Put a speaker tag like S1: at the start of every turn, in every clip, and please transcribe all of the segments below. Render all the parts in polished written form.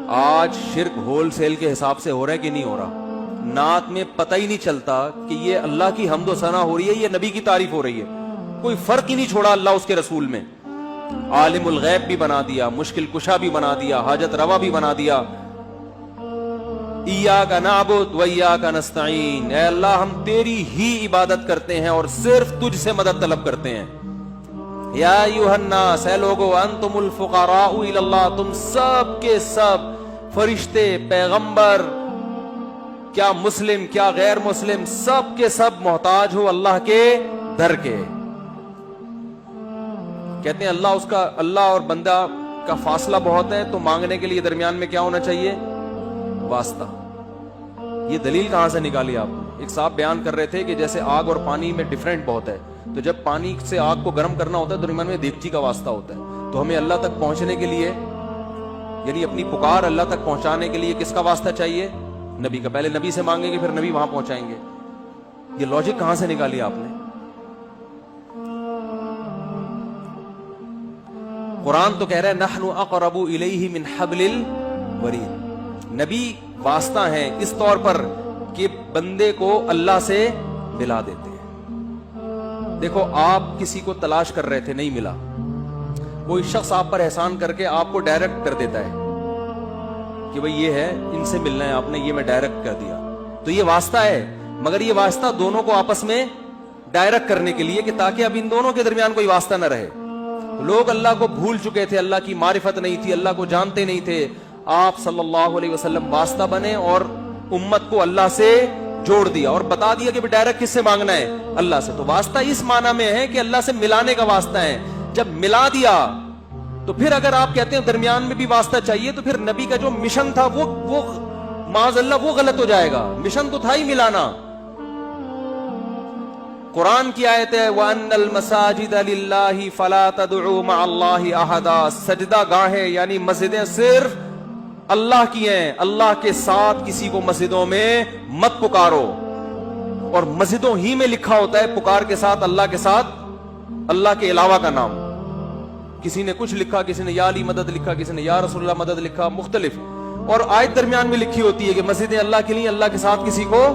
S1: آج شرک whole cell کے حساب سے ہو رہا ہے کہ نہیں ہو رہا؟ نعت میں پتہ ہی نہیں چلتا کہ یہ اللہ کی حمد و ثنا ہو رہی ہے، یہ نبی کی تعریف ہو رہی ہے. کوئی فرق ہی نہیں چھوڑا اللہ اس کے رسول میں. عالم الغیب بھی بنا دیا، مشکل کشا بھی بنا دیا، حاجت روا بھی بنا دیا. ایاک نعبد و ایاک نستعین، اے اللہ ہم تیری ہی عبادت کرتے ہیں اور صرف تجھ سے مدد طلب کرتے ہیں. یا ایھا الناس، اے لوگو، انتم الفقراء الی اللہ، تم سب کے سب فرشتے، پیغمبر، کیا مسلم کیا غیر مسلم، سب کے سب محتاج ہو اللہ کے در کے. کہتے ہیں اللہ اور بندہ کا فاصلہ بہت ہے، تو مانگنے کے لیے درمیان میں کیا ہونا چاہیے؟ واسطہ. یہ دلیل کہاں سے نکالی آپ نے؟ ایک صاحب بیان کر رہے تھے کہ جیسے آگ اور پانی میں ڈیفرنٹ بہت ہے، تو جب پانی سے آگ کو گرم کرنا ہوتا ہے تو درمیان میں دیگچی کا واسطہ ہوتا ہے. تو ہمیں اللہ تک پہنچنے کے لیے، یعنی اپنی پکار اللہ تک پہنچانے کے لیے کس کا واسطہ چاہیے؟ نبی کا. پہلے نبی سے مانگیں گے، پھر نبی وہاں پہنچائیں گے. یہ لاجک کہاں سے نکالی آپ نے؟ قرآن تو کہہ رہا ہے نحن اقرب الیہ من حبل الورید. نبی واسطہ ہیں اس طور پر کہ بندے کو اللہ سے ملا دیتے ہیں. دیکھو آپ کسی کو تلاش کر رہے تھے، نہیں ملا، کوئی شخص آپ پر احسان کر کے آپ کو ڈائریکٹ کر دیتا ہے کہ بھئی یہ ہے، ان سے ملنا ہے آپ نے، یہ میں ڈائریکٹ کر دیا. تو یہ واسطہ ہے، مگر یہ واسطہ دونوں کو آپس میں ڈائریکٹ کرنے کے لیے کہ تاکہ اب ان دونوں کے درمیان کوئی واسطہ نہ رہے. لوگ اللہ کو بھول چکے تھے، اللہ کی معرفت نہیں تھی، اللہ کو جانتے نہیں تھے. آپ صلی اللہ علیہ وسلم واسطہ بنے اور امت کو اللہ سے جوڑ دیا اور بتا دیا کہ ڈائریکٹ کس سے مانگنا ہے؟ اللہ سے. تو واسطہ اس معنی میں ہے کہ اللہ سے ملانے کا واسطہ ہے. جب ملا دیا تو پھر اگر آپ کہتے ہیں درمیان میں بھی واسطہ چاہیے تو پھر نبی کا جو مشن تھا وہ معاذ اللہ وہ غلط ہو جائے گا. مشن تو تھا ہی ملانا. قرآن کی آیت ہے وَأَنَّ الْمَسَاجِدَ لِلَّهِ فَلَا تَدْعُوا مَعَ اللَّهِ أَحَدًا. سجدہ گاہیں یعنی مسجدیں صرف اللہ کی ہیں، اللہ کے ساتھ کسی کو مسجدوں میں مت پکارو. اور مسجدوں ہی میں لکھا ہوتا ہے پکار کے ساتھ اللہ کے علاوہ کا نام. کسی نے کچھ لکھا، کسی نے یا علی مدد لکھا، کسی نے یا رسول اللہ مدد لکھا، مختلف. اور آیت درمیان میں لکھی ہوتی ہے کہ مسجدیں اللہ کے لیے، اللہ کے ساتھ کسی کو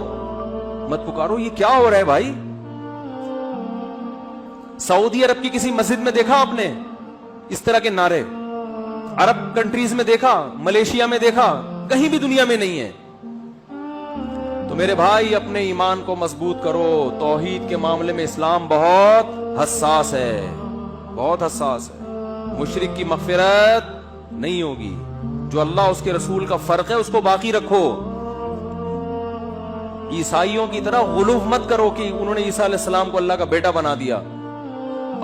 S1: مت پکارو. یہ کیا ہو رہا ہے بھائی؟ سعودی عرب کی کسی مسجد میں دیکھا آپ نے اس طرح کے نعرے؟ عرب کنٹریز میں دیکھا؟ ملیشیا میں دیکھا؟ کہیں بھی دنیا میں نہیں ہے. تو میرے بھائی اپنے ایمان کو مضبوط کرو. توحید کے معاملے میں اسلام بہت حساس ہے، بہت حساس ہے. مشرک کی مغفرت نہیں ہوگی. جو اللہ اس کے رسول کا فرق ہے اس کو باقی رکھو. عیسائیوں کی طرح غلو مت کرو کہ انہوں نے عیسیٰ علیہ السلام کو اللہ کا بیٹا بنا دیا.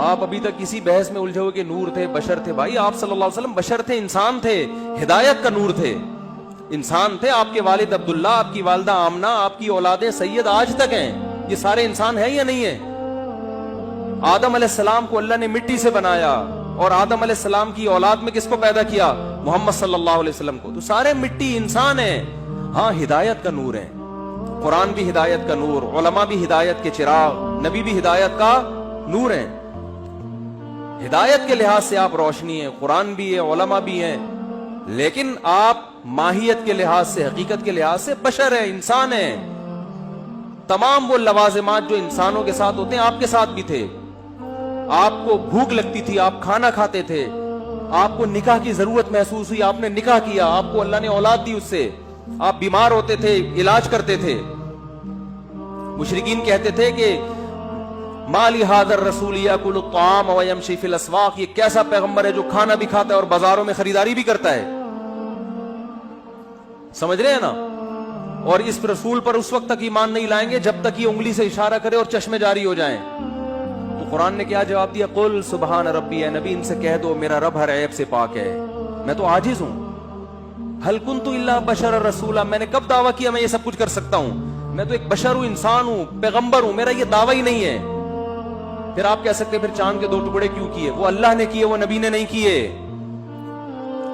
S1: آپ ابھی تک کسی بحث میں الجھے ہوئے کہ نور تھے، بشر تھے. بھائی آپ صلی اللہ علیہ وسلم بشر تھے، انسان تھے، ہدایت کا نور تھے، انسان تھے. آپ کے والد عبداللہ، آپ کی والدہ آمنہ، آپ کی اولادیں سید آج تک ہیں. یہ سارے انسان ہیں یا نہیں ہیں؟ آدم علیہ السلام کو اللہ نے مٹی سے بنایا اور آدم علیہ السلام کی اولاد میں کس کو پیدا کیا؟ محمد صلی اللہ علیہ وسلم کو. تو سارے مٹی انسان ہیں. ہاں ہدایت کا نور ہے. قرآن بھی ہدایت کا نور، علماء بھی ہدایت کے چراغ، نبی بھی ہدایت کا نور ہیں. ہدایت کے لحاظ سے آپ روشنی ہیں، قرآن بھی ہے، علماء بھی ہیں. لیکن آپ ماہیت کے لحاظ سے، حقیقت کے لحاظ سے بشر ہیں، انسان ہیں. تمام وہ لوازمات جو انسانوں کے ساتھ ہوتے ہیں آپ کے ساتھ بھی تھے. آپ کو بھوک لگتی تھی، آپ کھانا کھاتے تھے. آپ کو نکاح کی ضرورت محسوس ہوئی، آپ نے نکاح کیا. آپ کو اللہ نے اولاد دی، اس سے آپ بیمار ہوتے تھے، علاج کرتے تھے. مشرکین کہتے تھے کہ مالی حاضر رسول یاکل الطعام ویمشی فی الاسواق. یہ کیسا پیغمبر ہے جو کھانا بھی کھاتا ہے اور بازاروں میں خریداری بھی کرتا ہے. سمجھ رہے ہیں نا؟ اور اس رسول پر اس وقت تک ایمان نہیں لائیں گے جب تک یہ انگلی سے اشارہ کرے اور چشمے جاری ہو جائیں. تو قرآن نے کیا جواب دیا؟ قل سبحان ربی. اے نبی ان سے کہہ دو میرا رب ہر عیب سے پاک ہے، میں تو عاجز ہوں. ہل کنت الا بشر رسولا. میں نے کب دعویٰ کیا میں یہ سب کچھ کر سکتا ہوں؟ میں تو ایک بشر ہوں، انسان ہوں، پیغمبر ہوں. میرا یہ دعویٰ ہی نہیں ہے. پھر آپ کہہ سکتے پھر چاند کے 2 ٹکڑے کیوں کیے؟ وہ اللہ نے کیے، وہ نبی نے نہیں کیے.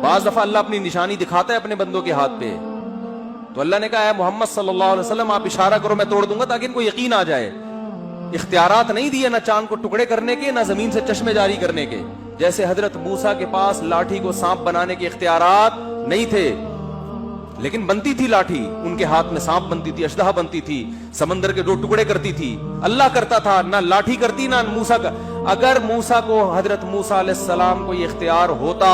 S1: بعض دفعہ اللہ اپنی نشانی دکھاتا ہے اپنے بندوں کے ہاتھ پہ. تو اللہ نے کہا ہے محمد صلی اللہ علیہ وسلم آپ اشارہ کرو میں توڑ دوں گا تاکہ ان کو یقین آ جائے. اختیارات نہیں دیے نہ چاند کو ٹکڑے کرنے کے، نہ زمین سے چشمے جاری کرنے کے. جیسے حضرت موسیٰ کے پاس لاٹھی کو سانپ بنانے کے اختیارات نہیں تھے، لیکن بنتی تھی لاٹھی ان کے ہاتھ میں، سانپ بنتی تھی، اشدہا بنتی تھی، سمندر کے 2 ٹکڑے کرتی تھی. اللہ کرتا تھا، نہ لاٹھی کرتی نہ موسیٰ کا. اگر موسیٰ کو، حضرت موسیٰ علیہ السلام کو یہ اختیار ہوتا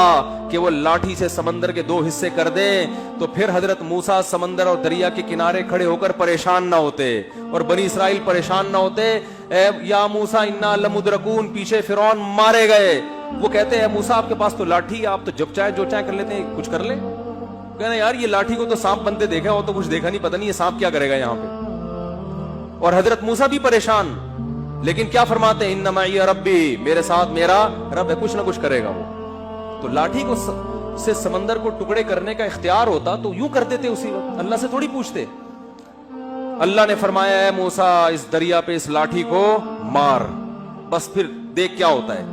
S1: کہ وہ لاٹھی سے سمندر کے 2 حصے کر دیں تو پھر حضرت موسیٰ سمندر اور دریا کے کنارے کھڑے ہو کر پریشان نہ ہوتے اور بنی اسرائیل پریشان نہ ہوتے. یا موسیٰ انا لمدرکون، پیچھے فرعون مارے گئے. وہ کہتے ہیں موسیٰ آپ کے پاس تو لاٹھی، آپ تو جب چاہے جو چاہے کر لیتے ہیں، کچھ کر لیں. کہنا یار یہ لاٹھی کو تو سانپ بنتے دیکھا ہو تو کچھ دیکھا نہیں، پتہ نہیں یہ سانپ کیا کرے گا یہاں پہ. اور حضرت موسیٰ بھی پریشان، لیکن کیا فرماتے ہیں، ان معی ربی، میرے ساتھ میرا رب ہے، کچھ نہ کچھ کرے گا وہ. تو لاٹھی کو سے سمندر کو ٹکڑے کرنے کا اختیار ہوتا تو یوں کرتے تھے اسی وقت، اللہ سے تھوڑی پوچھتے. اللہ نے فرمایا اے موسیٰ اس دریا پہ اس لاٹھی کو مار، بس پھر دیکھ کیا ہوتا ہے.